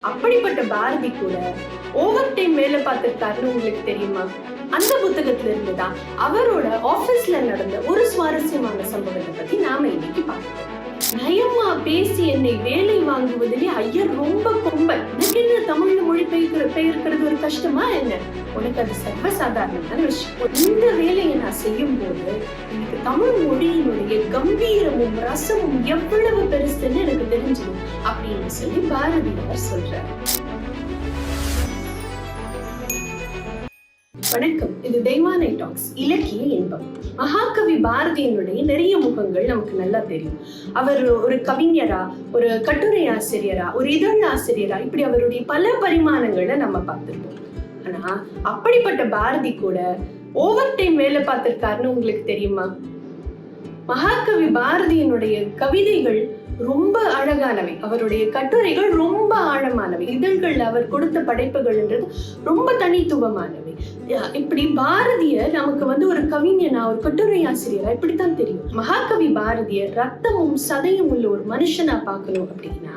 அப்படிப்பட்ட பாரதி கூட over time வேலை பார்த்திருக்காருன்னு உங்களுக்கு தெரியுமா? அந்த புத்தகத்துல இருந்துதான் அவரோட ஆபீஸ்ல நடந்த ஒரு சுவாரஸ்யமான சம்பவத்தை பத்தி நாம இன்னைக்கு பார்க்கலாம். நயமா பேசி என்னை வேலை வாங்குவதிலே ஐயர் ரொம்ப கொம்பன். எனக்கு என்ன தமிழ்ல மொழி பெயர்க்கிறது ஒரு கஷ்டமா என்ன? உனக்கு அது சர்வசாதாரணமான விஷயம். இந்த வேலையை நான் செய்யும் போது எனக்கு தமிழ் மொழியினுடைய கம்பீரமும் ரசமும் எவ்வளவு பெருசுன்னு எனக்கு தெரிஞ்சது அப்படின்னு சொல்லி பாரதியார் சொல்றார். வணக்கம், இது தெய்வானை டாக்ஸ், இலக்கிய இன்பம். மகாகவி பாரதியினுடைய நிறைய முகங்கள் நமக்கு நல்லா தெரியும். அவர் ஒரு கவிஞரா, ஒரு கட்டுரை ஆசிரியரா, ஒரு இதழ் ஆசிரியரா, இப்படி அவருடைய பல பரிமாணங்களை நம்ம பார்த்திருப்போம். ஆனா அப்படிப்பட்ட பாரதி கூட ஓவர் டைம் வேலை பார்த்திருக்காருன்னு உங்களுக்கு தெரியுமா? மகாகவி பாரதியினுடைய கவிதைகள் ரொம்ப அழகானவை, அவருடைய கட்டுரைகள் ரொம்ப ஆழமானவை, இதழ்கள் அவர் கொடுத்த படைப்புகள்ன்றது ரொம்ப தனித்துவமானவை. இப்படி பாரதிய நமக்கு ஒரு கவிஞனா, ஒரு கட்டுரை ஆசிரியரா இப்படித்தான் தெரியும். மகாகவி பாரதிய ரத்தமும் சதையும் உள்ள ஒரு மனுஷனா பார்க்கணும் அப்படின்னா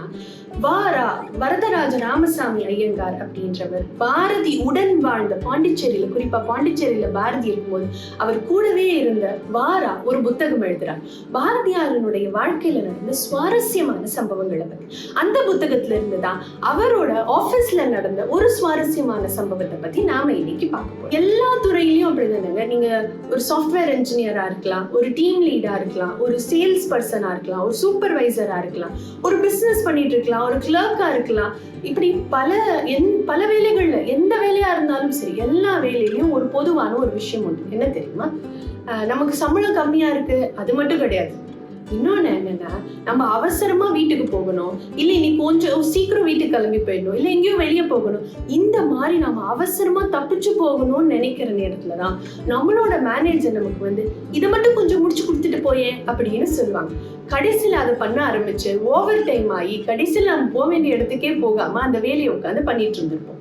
வரதராஜ ராமசாமி ஐயங்கார் அப்படின்றவர் பாரதி உடன் வாழ்ந்த பாண்டிச்சேரியில, குறிப்பா பாண்டிச்சேரியில பாரதி இருக்கும்போது அவர் கூடவே இருந்த வாரா ஒரு புத்தகம் எழுதுறார். பாரதியாரனுடைய வாழ்க்கையில நடந்த சுவாரஸ்யமான சம்பவங்களை பத்தி. அந்த புத்தகத்துல இருந்துதான் அவரோட ஆபீஸ்ல நடந்த ஒரு சுவாரஸ்யமான சம்பவத்தை பத்தி நாம இன்னைக்கு பார்க்க போறோம். எல்லா துறையிலயும் அப்படிதானுங்க. நீங்க ஒரு சாஃப்ட்வேர் இன்ஜினியரா இருக்கலாம், ஒரு டீம் லீடா இருக்கலாம், ஒரு சேல்ஸ் பர்சனா இருக்கலாம், ஒரு சூப்பர்வைசரா இருக்கலாம், ஒரு பிசினஸ் பண்ணிட்டு இருக்கலாம், ஒரு கிளர்க்கா இருக்கலாம். இப்படி பல வேலைகள்ல எந்த வேலையா இருந்தாலும் சரி, எல்லா வேலையிலயும் ஒரு பொதுவான ஒரு விஷயம் உண்டு. என்ன தெரியுமா? நமக்கு சம்பளம் கம்மியா இருக்கு அது மட்டும் கிடையாது. இன்னொன்னு என்னன்னா, நம்ம அவசரமா வீட்டுக்கு போகணும், இல்ல இன்னைக்கு கொஞ்சம் சீக்கிரம் வீட்டுக்கு கிளம்பி போயிடணும், இல்ல எங்கேயோ வெளியே போகணும், இந்த மாதிரி நம்ம அவசரமா தப்பிச்சு போகணும்னு நினைக்கிற நேரத்துலதான் நம்மளோட மேனேஜர் நமக்கு இதை மட்டும் கொஞ்சம் முடிச்சு கொடுத்துட்டு போயே அப்படின்னு சொல்லுவாங்க. கடைசியில அதை பண்ண ஆரம்பிச்சு ஓவர் டைம் ஆகி கடைசியில நம்ம போக வேண்டிய இடத்துக்கே போகாம அந்த வேலையை உட்காந்து பண்ணிட்டு இருந்திருப்போம்.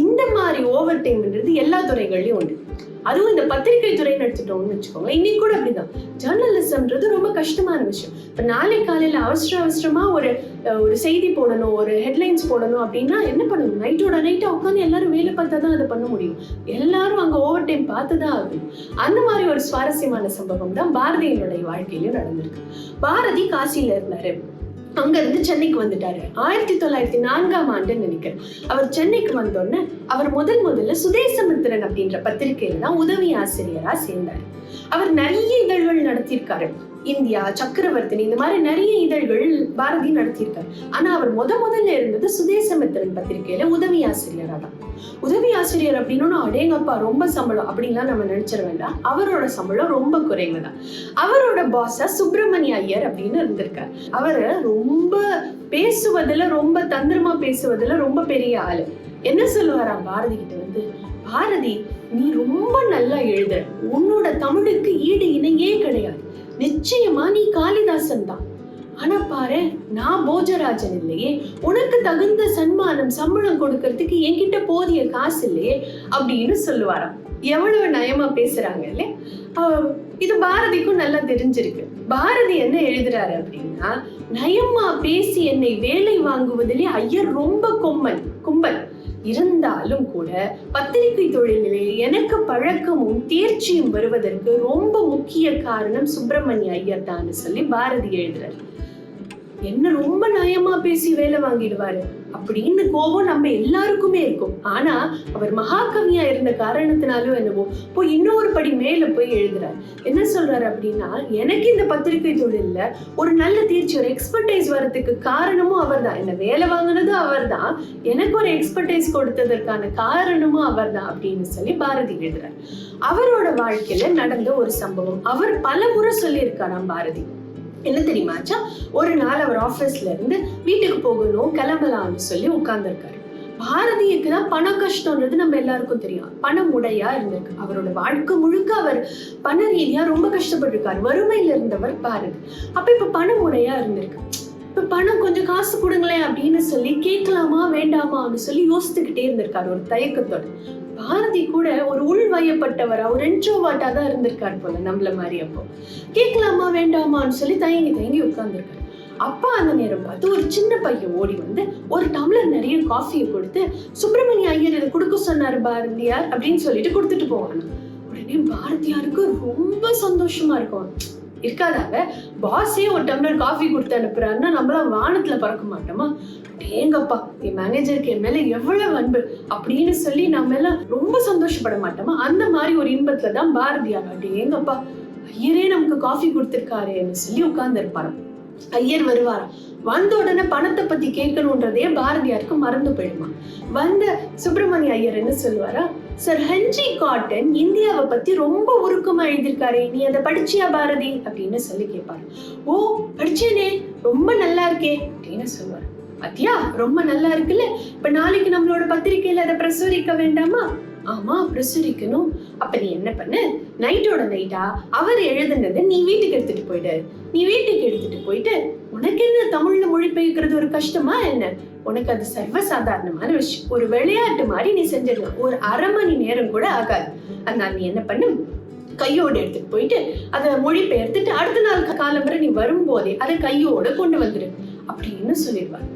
இந்த மாதிரி ஓவர் டைம்ன்றது எல்லா துறைகள்லயும் உண்டு. அதுவும் இந்த பத்திரிகை துறைன்னு எடுத்துட்டோம்னு வச்சுக்கோங்க, இன்னைக்கு கூட அப்படிதான். ஜேர்னலிசம்ன்றது ரொம்ப கஷ்டமான விஷயம். இப்ப நாளை காலையில அவசரமா ஒரு செய்தி போடணும், ஒரு ஹெட்லைன்ஸ் போடணும் அப்படின்னா என்ன பண்ணணும்? நைட்டோட நைட்டா உட்காந்து எல்லாரும் வேலை பார்த்தா தான் அதை பண்ண முடியும். எல்லாரும் அங்க ஓவர் டைம் பார்த்துதான் ஆகணும். அந்த மாதிரி ஒரு சுவாரஸ்யமான சம்பவம் தான் பாரதியினுடைய வாழ்க்கையிலும் நடந்திருக்கு. பாரதி காசியில இருந்தாரு, அங்க இருந்து சென்னைக்கு வந்துட்டாரு. 1904 நினைக்கிறேன். அவர் சென்னைக்கு வந்தோடனே அவர் முதல்ல சுதேசமித்திரன் அப்படின்ற பத்திரிகையில தான் உதவி ஆசிரியரா சேர்ந்தாரு. அவர் நிறைய இதழ்கள் நடத்தியிருக்காரு. இந்தியா, சக்கரவர்த்தினி, இந்த மாதிரி நிறைய இதழ்கள் பாரதி நடத்தியிருக்காரு. ஆனா அவர் முதல்ல இருந்தது சுதேசமித்திரன் பத்திரிகையில உதவி ஆசிரியரா தான். உதவி ஆசிரியர் அப்படின்னா அடேங்கப்பா ரொம்ப சம்பளம் அப்படின்லாம் நம்ம நினைச்சிட வேண்டாம். அவரோட சம்பளம் ரொம்ப குறைவுதான். அவரோட பாஸா சுப்பிரமணிய ஐயர் அப்படின்னு இருந்திருக்காரு. அவரு ரொம்ப பேசுவதுல, ரொம்ப தந்திரமா பேசுவதுல ரொம்ப பெரிய ஆளு. என்ன சொல்லுவாராம் பாரதி கிட்ட, பாரதி நீ ரொம்ப நல்லா எழுதுற, உன்னோட தமிழுக்கு ஈடு இணையே கிடையாது, நிச்சயமா நீ காளிதாசன் தான். ஆனா பாரு, நான் போஜராஜன் இல்லையே, உனக்கு தகுந்த சன்மானம் சம்பளம் கொடுக்கறதுக்கு என்கிட்ட போதிய காசு இல்லையே அப்படின்னு சொல்லுவாராம். எவ்வளவு நயமா பேசுறாங்க இல்ல? இது பாரதிக்கும் நல்லா தெரிஞ்சிருக்கு. பாரதி என்ன எழுதுறாரு அப்படின்னா, நயமா பேசி என்னை வேலை வாங்குவதிலே ஐயர் ரொம்ப கும்பல் இருந்தாலும் கூட பத்திரிகை தொழிலிலே எனக்கு பழக்கமும் தேர்ச்சியும் வருவதற்கு ரொம்ப முக்கிய காரணம் சுப்பிரமணிய ஐயர் தான் சொல்லி பாரதி எழுதுறாரு. என்ன ரொம்ப நயமா பேசி வேலை வாங்கிடுவாரு அப்படின்னு கோபம் நம்ம எல்லாருக்குமே இருக்கும். ஆனா அவர் மகாகவியா இருந்த காரணத்தினாலும் என்னவோ போய் இன்னொரு படி மேல போய் எழுதுறாரு. என்ன சொல்றாரு அப்படின்னா, எனக்கு இந்த பத்திரிகை தொழில்ல ஒரு நல்ல தேர்ச்சி, ஒரு எக்ஸ்பர்டைஸ் வர்றதுக்கு காரணமும் அவர் தான், என்ன வேலை வாங்கினது அவர் தான், எனக்கு ஒரு எக்ஸ்பர்டைஸ் கொடுத்ததற்கான காரணமும் அவர் தான் அப்படின்னு சொல்லி பாரதி எழுதுறாரு. அவரோட வாழ்க்கையில நடந்த ஒரு சம்பவம் அவர் பல முறை சொல்லியிருக்காராம் பாரதி. என்ன தெரியுமாச்சா? ஒரு நாள் அவர் ஆபீஸ்ல இருந்து வீட்டுக்கு போகணும், கிளம்பலாம்னு சொல்லி உட்கார்ந்துருக்காரு. பாரதிக்கு தான் பண கஷ்டம்ன்றது நம்ம எல்லாருக்கும் தெரியும். பணம் உடையா இருந்திருக்கு. அவரோட வாழ்க்கை முழுக்க அவர் பண ரீதியா ரொம்ப கஷ்டப்பட்டிருக்காரு. வறுமையில இருந்தவர் பாரதி. அப்ப இப்ப பணம் உடையா இருந்திருக்கு. இப்ப பணம் கொஞ்சம் காசு கொடுங்களேன் அப்படின்னு சொல்லி கேட்கலாமா வேண்டாமான்னு சொல்லி யோசித்துக்கிட்டே இருந்திருக்காரு ஒரு தயக்கத்தோட. பாரதி கூட ஒரு உள்வயப்பட்டவரா, ஒரு இன்ட்ரோவர்ட்டா தான் இருந்திருக்காரு போல நம்மள மாதிரி. அப்போ கேட்கலாமா வேண்டாமான்னு சொல்லி தயங்கி உட்கார்ந்துருக்காரு. அப்பா அந்த நேரம் பார்த்து ஒரு சின்ன பையன் ஓடி வந்து ஒரு டம்ளர் நிறைய காஃபியை கொடுத்து, சுப்பிரமணிய ஐயர் இதை கொடுக்க சொன்னாரு பாரதியார் அப்படின்னு சொல்லிட்டு கொடுத்துட்டு போவாங்க. உடனே பாரதியாருக்கு ரொம்ப சந்தோஷமா இருக்கும். இருக்காதாங்க, பாஸே ஒரு டம்ளர் காஃபி கொடுத்து அனுப்புறாருன்னா நம்மளாம் வானத்துல பறக்க மாட்டோமா? ஏங்கப்பா, என் மேனேஜருக்கு என் மேல எவ்வளவு அன்பு அப்படின்னு சொல்லி நம்ம எல்லாம் ரொம்ப சந்தோஷப்பட மாட்டோமா? அந்த மாதிரி ஒரு இன்பத்துலதான் பாரதியார் ஏங்கப்பா, ஐயரே நமக்கு காஃபி கொடுத்திருக்காருன்னு சொல்லி உட்கார்ந்து இருப்பாரு. ஐயர் வருவாராம். வந்த உடனே பணத்தை பத்தி கேட்கணும்ன்றதே பாரதியாருக்கு மறந்து போயிடுமா. வந்த சுப்பிரமணிய ஐயர் என்ன சொல்லுவாரா, சர் ஹென்றி காட்டன் இந்தியாவை பத்தி ரொம்ப உருக்கமா எழுதியிருக்காரு, நீ அதை படிச்சியா பாரதி அப்படின்னு சொல்லி கேட்பாரு. ஓ படிச்சேனே, ரொம்ப நல்லா இருக்கே அப்படின்னு சொல்லுவாரு. அத்தியா ரொம்ப நல்லா இருக்குல்ல, இப்ப நாளைக்கு நம்மளோட பத்திரிகையில அதை பிரசுரிக்க வேண்டாமா? ஆமா பிரசுரிக்கணும். அப்ப நீ என்ன பண்ணு, நைட்டோட நைட்டா அவர் எழுதுனது நீ வீட்டுக்கு எடுத்துட்டு போயிடு. நீ வீட்டுக்கு எடுத்துட்டு போயிட்டு, உனக்கு என்ன தமிழ்ல மொழிபெயர்க்கிறது ஒரு கஷ்டமா என்ன? உனக்கு அது சர்வசாதாரணமான விஷயம். ஒரு விளையாட்டு மாதிரி நீ செஞ்சிடலாம். ஒரு அரை மணி நேரம் கூட ஆகாது. அதனால நீ என்ன பண்ணு, கையோடு எடுத்துட்டு போயிட்டு அதை மொழிபெயர்த்துட்டு அடுத்த நாள் காலம்பரை நீ வரும்போதே அதை கையோட கொண்டு வந்துரு அப்படின்னு சொல்லிடுவாரு.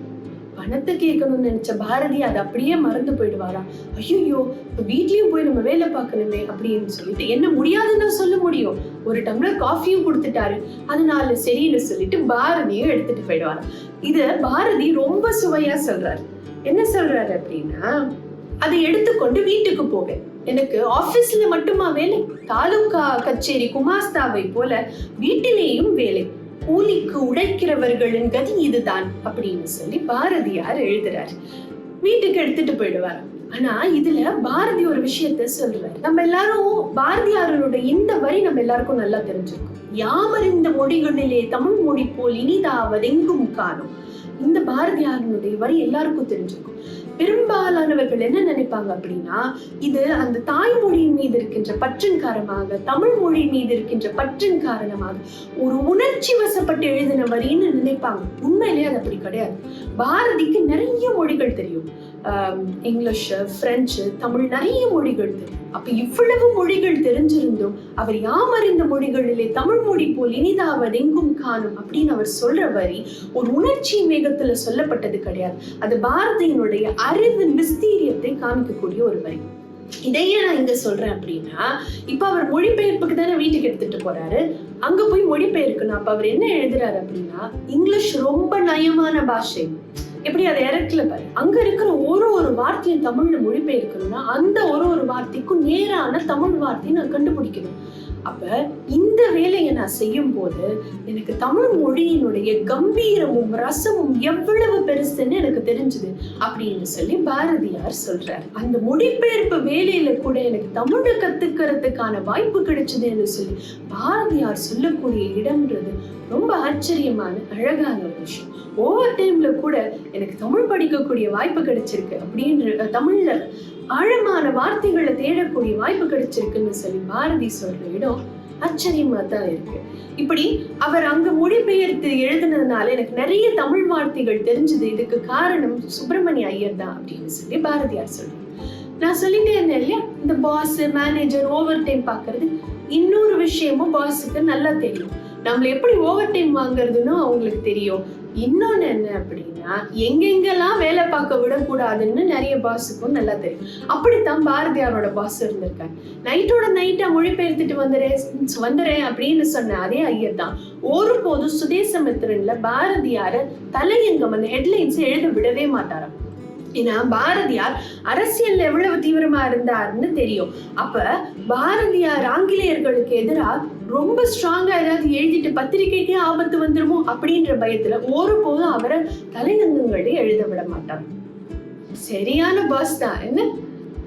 பணத்தை கேட்கணும்னு நினைச்ச பாரதி அதை அப்படியே மறந்து போயிடுவாரா. ஐயோ, இப்ப வீட்லயும் போய் நம்ம வேலை பார்க்கணுமே அப்படின்னு சொல்லிட்டு, என்ன முடியாதுன்னு சொல்ல முடியும், ஒரு டம்ளர் காஃபியும் கொடுத்துட்டாரு, அதனால சரின்னு சொல்லிட்டு பாரதியும் எடுத்துட்டு போயிடுவாரா. இது பாரதி ரொம்ப சுவையா சொல்றாரு. என்ன சொல்றாரு அப்படின்னா, அதை எடுத்துக்கொண்டு வீட்டுக்கு போவேன். எனக்கு ஆபீஸ்ல மட்டுமா வேலை, தாலுகா கச்சேரி குமாஸ்தாவை போல வீட்டிலேயும் வேலை, கூலிக்கு உழைக்கிறவர்களின் கதி இதுதான் அப்படின்னு சொல்லி பாரதியார் எழுதுறாரு. வீட்டுக்கு எடுத்துட்டு போயிடுவார். ஆனா இதுல பாரதி ஒரு விஷயத்த சொல்றாரு. நம்ம எல்லாரும் பாரதியாரனுடைய இந்த வரி நம்ம எல்லாருக்கும் நல்லா தெரிஞ்சிருக்கும். யாமறிந்த மொழிகளிலே தமிழ் மொழி போல் இனிதாவதெங்கும் காணும். இந்த பாரதியாரனுடைய வரி எல்லாருக்கும் தெரிஞ்சிருக்கும். பெரும்பாலானவர்கள் என்ன நினைப்பாங்க அப்படின்னா, இது அந்த தாய்மொழியின் மீது இருக்கின்ற பற்றின் காரணமாக, தமிழ் மொழி மீது இருக்கின்ற பற்றின் காரணமாக ஒரு உணர்ச்சி வசப்பட்டு எழுதின வரின்னு நினைப்பாங்க. உண்மையிலே அது அப்படி கிடையாது. பாரதிக்கு நிறைய மொழிகள் தெரியும். இங்கிலீஷ், பிரெஞ்சு, தமிழ், நிறைய மொழிகள் தெரியும். அப்ப இவ்வளவு மொழிகள் தெரிஞ்சிருந்தும் அவர் யாமறிந்த மொழிகளிலே தமிழ் மொழி போல் இனிதாவதெங்கும் காணும் அப்படின்னு அவர் சொல்ற வரி ஒரு உணர்ச்சி மேகத்துல சொல்லப்பட்டது கிடையாது. அது பாரதியினுடைய அறிவின் விஸ்தீரியத்தை காமிக்கக்கூடிய ஒரு வரி. இதையே நான் இங்க சொல்றேன் அப்படின்னா, இப்ப அவர் மொழிபெயர்ப்புக்கு தானே வீட்டுக்கு எடுத்துட்டு போறாரு. அங்க போய் மொழிபெயர்க்கணும். அப்ப அவர் என்ன எழுதுறாரு அப்படின்னா, இங்கிலீஷ் ரொம்ப நயமான பாஷை, எப்படி அதை இறக்கல பாரு. அங்க இருக்கிற ஒரு வார்த்தையும் தமிழ்ல மொழிபெயர்க்கணும்னா அந்த ஒரு வார்த்தைக்கும் நேரான தமிழ் வார்த்தையை நான் கண்டுபிடிக்கணும். அப்ப இந்த வேலையை நான் செய்யும் போது எனக்கு தமிழ் மொழியினுடைய கம்பீரமும் ரசமும் எவ்வளவு பெருசுன்னு எனக்கு தெரிஞ்சது அப்படின்னு சொல்லி பாரதியார் சொல்றாரு. அந்த மொழிபெயர்ப்பு வேலையில கூட எனக்கு தமிழை கத்துக்கிறதுக்கான வாய்ப்பு கிடைச்சதுன்னு சொல்லி பாரதியார் சொல்லக்கூடிய இடம்ன்றது ரொம்ப ஆச்சரியமான அழகான ஒரு விஷயம். ஓவர் டைம்ல கூட எனக்கு தமிழ் படிக்கக்கூடிய வாய்ப்பு கிடைச்சிருக்கு அப்படின்ற, தமிழ்ல ஆழமான வார்த்தைகளை தேடக்கூடிய வாய்ப்பு கிடைச்சிருக்குன்னு சொல்லி பாரதி சொல்ற இடம் ஆச்சரியமா தான் இருக்கு. இப்படி அவர் அங்க மொழிபெயர்த்து எழுதுனதுனால எனக்கு நிறைய தமிழ் வார்த்தைகள் தெரிஞ்சது. இதுக்கு காரணம் சுப்பிரமணிய ஐயர் தான் அப்படின்னு சொல்லி பாரதியார் சொல்றாரு. நான் சொல்லிட்டே இருந்தேன் இல்லையா, இந்த பாஸ் மேனேஜர் ஓவர் டைம் பாக்குறது. இன்னொரு விஷயமும் பாஸுக்கு நல்லா தெரியும். நம்மள எப்படி ஓவர் டைம் வாங்குறதுன்னு அவங்களுக்கு தெரியும். இன்னொன்னு என்ன அப்படின்னா, எங்கெங்கெல்லாம் வேலை பார்க்க விடக்கூடாதுன்னு நிறைய பாஸுக்கும் நல்லா தெரியும். அப்படித்தான் பாரதியாரோட பாஸ் இருந்திருக்காரு. நைட்டோட நைட்டா மொழிபெயர்த்துட்டு வந்துறேன் அப்படின்னு சொன்ன அதே ஐயர் தான் ஒருபோதும் சுதேசமித்திரன்ல பாரதியார தலையங்கம் அந்த ஹெட்லைன்ஸ் எழுத விடவே மாட்டாராம். ஏன்னா பாரதியார் அரசியல் எவ்வளவு தீவிரமா இருந்தாருன்னு தெரியும். அப்ப பாரதியார் ஆங்கிலேயர்களுக்கு எதிராக ரொம்ப ஸ்ட்ராங்கா ஏதாவது எழுதிட்டு பத்திரிகைக்கே ஆபத்து வந்துருமோ அப்படின்ற பயத்துல ஒருபோதும் அவரை தலையங்கங்களே எழுத விட மாட்டார். சரியான பாஸ் தான். என்ன,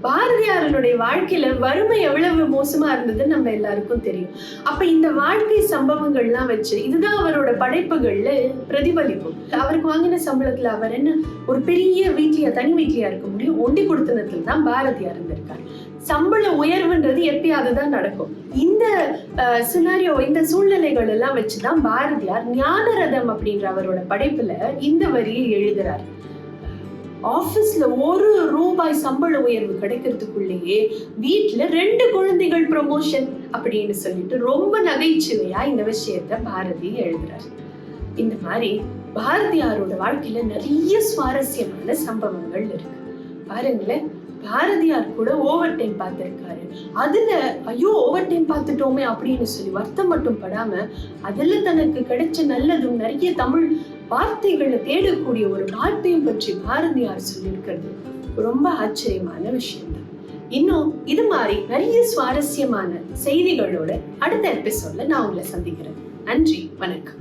பாரதியாரனுடைய வாழ்க்கையில வறுமை எவ்வளவு மோசமா இருந்ததுன்னு நம்ம எல்லாருக்கும் தெரியும். அப்ப இந்த வாழ்க்கை சம்பவங்கள்லாம் வச்சு இதுதான் அவரோட படைப்புகள்ல பிரதிபலிக்கும். அவருக்கு வாங்கின சம்பளத்துல அவர் என்ன ஒரு பெரிய வீட்லயா, தனி வீட்லயா இருக்க முடியும்? ஒண்டி கொடுத்தனத்துல தான் பாரதியார் இருந்திருக்காரு. சம்பள உயர்வுன்றது எப்பயாவதுதான் நடக்கும். இந்த சினாரியோ, இந்த சூழ்நிலைகள் எல்லாம் வச்சுதான் பாரதியார் ஞானரதம் அப்படின்ற அவரோட படைப்புல இந்த வரியை எழுதுறாரு. ஆபீஸ்ல ₹1 சம்பள உயர்வு கிடைக்கிறதுக்குள்ளேயே வீட்டுல 2 குழந்தைகள் ப்ரமோஷன் அப்படின்னு சொல்லிட்டு ரொம்ப நகைச்சுவையா இந்த விஷயத்த பாரதி எழுதுறாரு. இந்த மாதிரி பாரதியாரோட வாழ்க்கையில நிறைய சுவாரஸ்யமான சம்பவங்கள் இருக்கு. பாருங்களேன், பாரதியார் கூட ஓவர் டைம் பார்த்திருக்காரு. அதுல ஐயோ ஓவர் டைம் பார்த்துட்டோமே அப்படின்னு சொல்லி வருத்தம் மட்டும் படாம அதுல தனக்கு கிடைச்ச நல்லதும் நிறைய தமிழ் வார்த்தைகளை தேடக்கூடிய ஒரு வார்த்தையும் பற்றி பாரதியார் சொல்லியிருக்கிறது ரொம்ப ஆச்சரியமான விஷயம் தான். இன்னும் இது மாதிரி நிறைய சுவாரஸ்யமான செய்திகளோட அடுத்த எபிசோட்ல நான் உங்களை சந்திக்கிறேன். நன்றி, வணக்கம்.